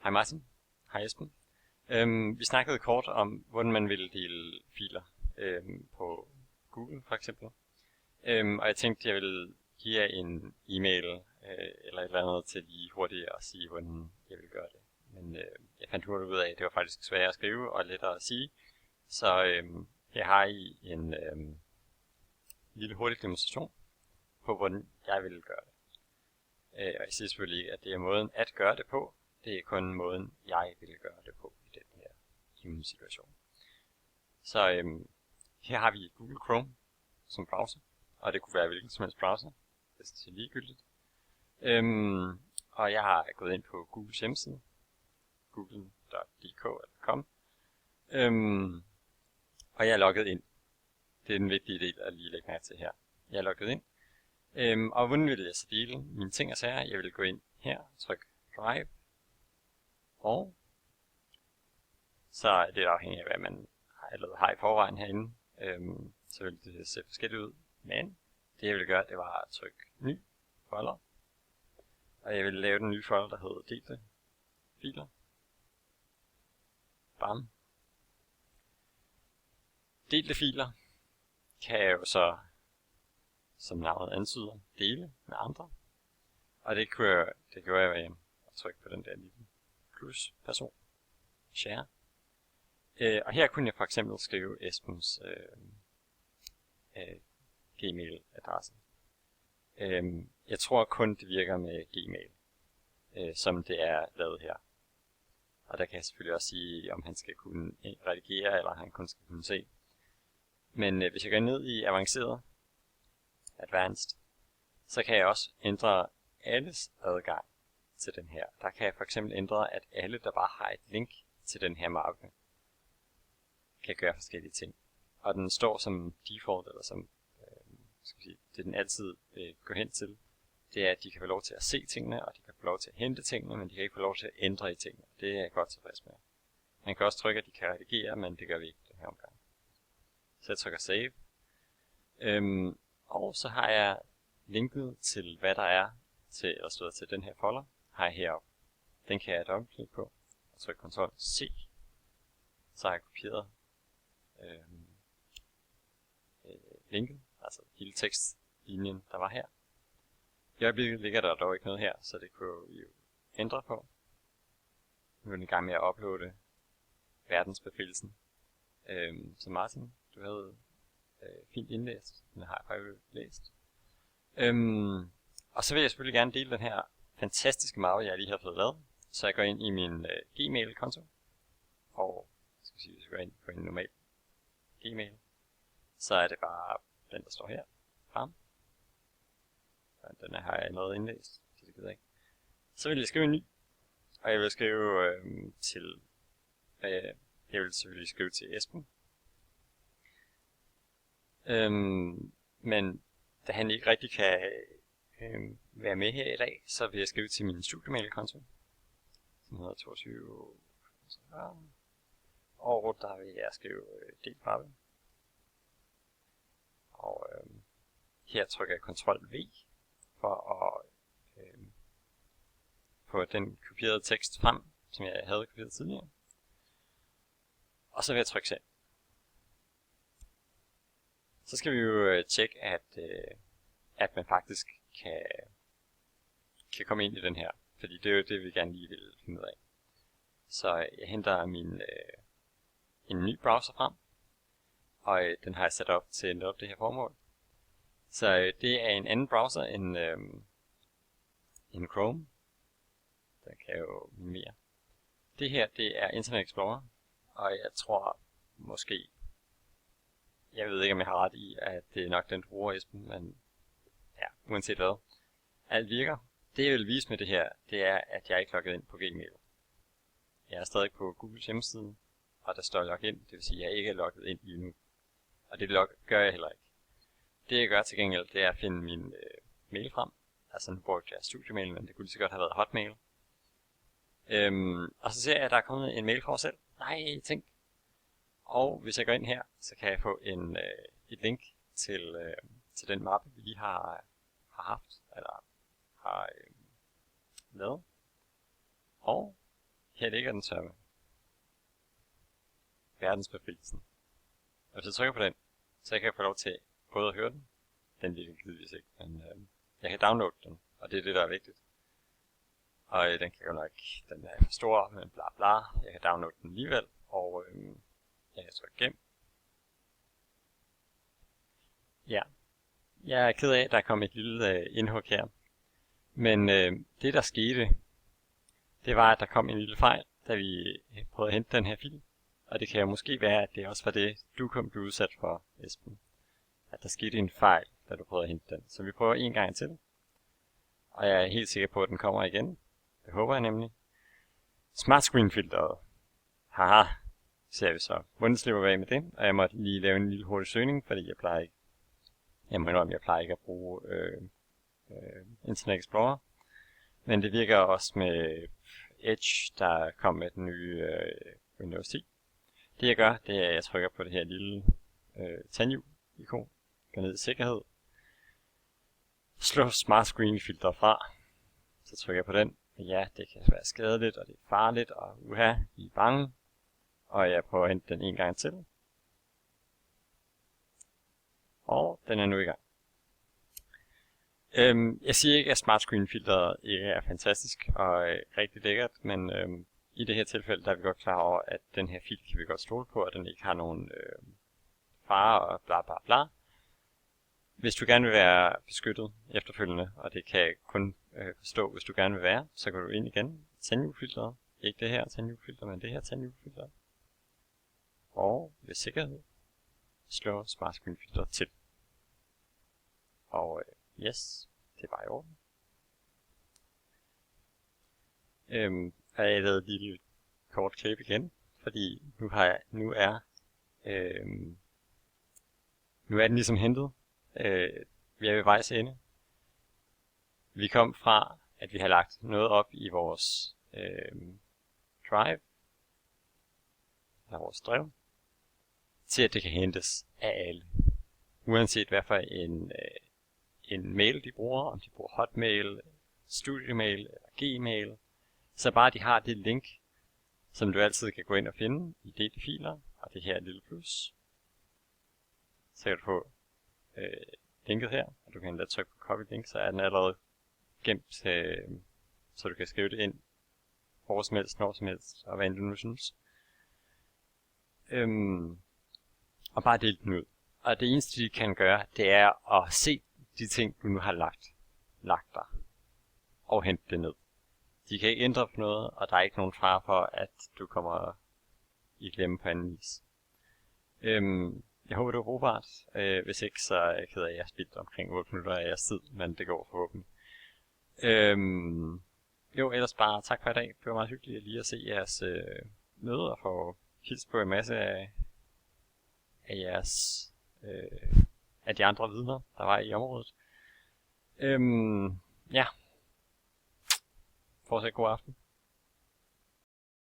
Hej Martin. Hej Esben. Vi snakkede kort om, hvordan man ville dele filer på Google for eksempel. Og jeg tænkte, jeg ville give jer en e-mail eller et eller andet til lige hurtigt at sige, hvordan jeg vil gøre det. Men jeg fandt hurtigt ud af, at det var faktisk sværere at skrive og lettere at sige. Så her har I en lille hurtig demonstration på, hvordan jeg vil gøre det. Og jeg siger selvfølgelig ikke, at det er måden at gøre det på. Det er kun måden, jeg vil gøre det på i den her given situation. Så her har vi Google Chrome som browser, og det kunne være hvilken som helst browser, hvis det er ligegyldigt. Og jeg har gået ind på Googles hjemmeside, google.dk.com, og jeg er logget ind. Det er den vigtige del at lige lægge mærke til her. Jeg er logget ind, og hvordan vil jeg så dele mine ting og sager? Jeg vil gå ind her, trykke Drive, og så er det afhængigt af, hvad man allerede har i forvejen herinde. Så vil det se forskelligt ud. Men det jeg ville gøre, det var at trykke ny folder. Og jeg ville lave den nye folder, der hedder delte filer. Bam. Delte filer kan jeg jo så, som navnet antyder, dele med andre. Og det gjorde jeg ved at trykke på den der lille plus person. Share. Og her kunne jeg for eksempel skrive Esbens Gmail-adresse. Jeg tror kun det virker med Gmail, som det er lavet her. Og der kan jeg selvfølgelig også sige, om han skal kunne redigere, eller han kun skal kunne se. Men hvis jeg går ned i avanceret, advanced, så kan jeg også ændre alles adgang til den her. Der kan jeg for eksempel ændre, at alle, der bare har et link til den her mappe, kan gøre forskellige ting. Og den står som default, eller som det den altid går hen til, det er, at de kan få lov til at se tingene, og de kan få lov til at hente tingene, men de kan ikke få lov til at ændre i tingene. Det er jeg godt tilfreds med. Man kan også trykke, at de kan redigere, men det gør vi ikke den her omgang. Så jeg trykker save. Og så har jeg linket til, hvad der er til, eller stået til den her folder, har jeg heroppe. Den kan jeg dobbeltklikke på, og trykke Ctrl+C. Så har jeg kopieret linket, altså hele tekstlinjen, der var her. I øjeblikket ligger der dog ikke noget her, så det kunne vi jo ændre på. Nu er den i gang med at uploade verdensbefrielsen. Så Martin, du havde fint indlæst. Den har jeg faktisk læst. Og så vil jeg selvfølgelig gerne dele den her fantastiske mappe, jeg lige har fået lavet. Så jeg går ind i min Gmail-konto. Og hvis jeg går ind på en normal Gmail, så er det bare den, der står her. Bam. Den har jeg allerede indlæst, så det gider jeg ikke. Så vil jeg skrive en ny. Og jeg vil skrive til... jeg vil selvfølgelig skrive til Esben. Men da han ikke rigtig kan være med her i dag, så vil jeg skrive til min studiemail-konto, som hedder 22. Og der vil jeg skrive del mappe. Og her trykker jeg Ctrl+V for at få den kopierede tekst frem, som jeg havde kopieret tidligere. Og så vil jeg trykke send. Så skal vi jo tjekke, at man faktisk kan komme ind i den her. Fordi det er jo det, vi gerne lige vil finde ud af. Så jeg henter en ny browser frem. Og den har jeg sat op til netop det her formål. Så det er en anden browser end Chrome. Den kan jo minimere. Det her, det er Internet Explorer. Og jeg tror måske... Jeg ved ikke, om jeg har ret i, at det er nok den, du bruger, Esben, men ja, uanset hvad. Alt virker. Det jeg vil vise med det her, det er, at jeg ikke er logget ind på Gmail. Jeg er stadig på Googles hjemmeside, og der står login, det vil sige, at jeg ikke er logget ind lige nu. Og det gør jeg heller ikke. Det jeg gør til gengæld, det er at finde min mail frem. Altså nu brugte jeg studiemail, men det kunne lige så godt have været hotmail. Og så ser jeg, at der er kommet en mail fra mig selv. Nej, tænk. Og hvis jeg går ind her, så kan jeg få et link til den mappe, vi lige har haft, eller har lavet. Og Her ligger den så med verdensbefrielsen. Og hvis jeg trykker på den, så kan jeg få lov til både at høre den. Den virker givetvis ikke, men jeg kan downloade den, og det er det, der er vigtigt. Og den kan jo nok, den er for stor, men bla bla. Jeg kan downloade den alligevel, og jeg kan trykke gem. Ja, jeg er ked af, at der kom et lille indhug her. Men det, der skete, det var, at der kom en lille fejl, da vi prøvede at hente den her fil. Og det kan jo måske være, at det også var det, du kom blive udsat for, Esben. At der skete en fejl, da du prøvede at hente den. Så vi prøver en gang til. Og jeg er helt sikker på, at den kommer igen. Det håber jeg nemlig. Smart Screen filteret. Haha, ser vi så. Hvordan slipper vi af med det? Og jeg måtte lige lave en lille hurtig søgning, fordi jeg plejer ikke. Jeg må indrømme, jeg plejer ikke at bruge Internet Explorer. Men det virker også med Edge, der kom med den nye Windows 10. Det jeg gør, det er, at jeg trykker på det her lille tandhjul-ikon. Går ned i sikkerhed. Slå Smart Screen filter fra. Så trykker jeg på den. Ja, det kan være skadeligt, og det er farligt, og vi er bange. Og jeg prøver at hente den en gang til. Og den er nu i gang. Jeg siger ikke, at Smart Screen filteret ikke er fantastisk og rigtig lækkert, men i det her tilfælde der er vi godt klar over, at den her fil kan vi godt stole på, at den ikke har nogen fare og bla bla bla. Hvis du gerne vil være beskyttet efterfølgende, og det kan jeg kun forstå, hvis du gerne vil være, så går du ind igen. Tandhjulfilteret. Ikke det her tandhjulfilter, men det her tandhjulfilter. Og ved sikkerhed slår Smart Screen filteret til. Og yes, det var i orden. Og jeg lavede et lille kort klip igen, fordi nu er den ligesom hentet. Vi er ved vejs ende. Vi kom fra, at vi har lagt noget op i vores drive, eller vores drev, til at det kan hentes af alle. Uanset hvad for en mail de bruger, om de bruger Hotmail, Studiemail eller Gmail, så bare de har det link, som du altid kan gå ind og finde i delte filer, og det her lille plus, så kan du få linket her, og du kan endda trykke på copy link, så er den allerede gemt, så du kan skrive det ind hvor som helst, når som helst, og hvad end du nu synes. Og bare dele den ud. Og det eneste, de kan gøre, det er at se de ting, du nu har lagt der, og hente det ned. De kan ikke ændre på noget, og der er ikke nogen fare for, at du kommer i glemme på anden vis. Jeg håber, det var brugbart. Hvis ikke, så er jeg ked af, at jeg har spildt omkring 8 minutter af jeres tid, men det går forhåbentlig. Jo, ellers bare tak for i dag. Det var meget hyggeligt lige at se jeres møde og få hils på en masse af jeres af de andre vidner, der var i området. Ja. Fortsat god aften.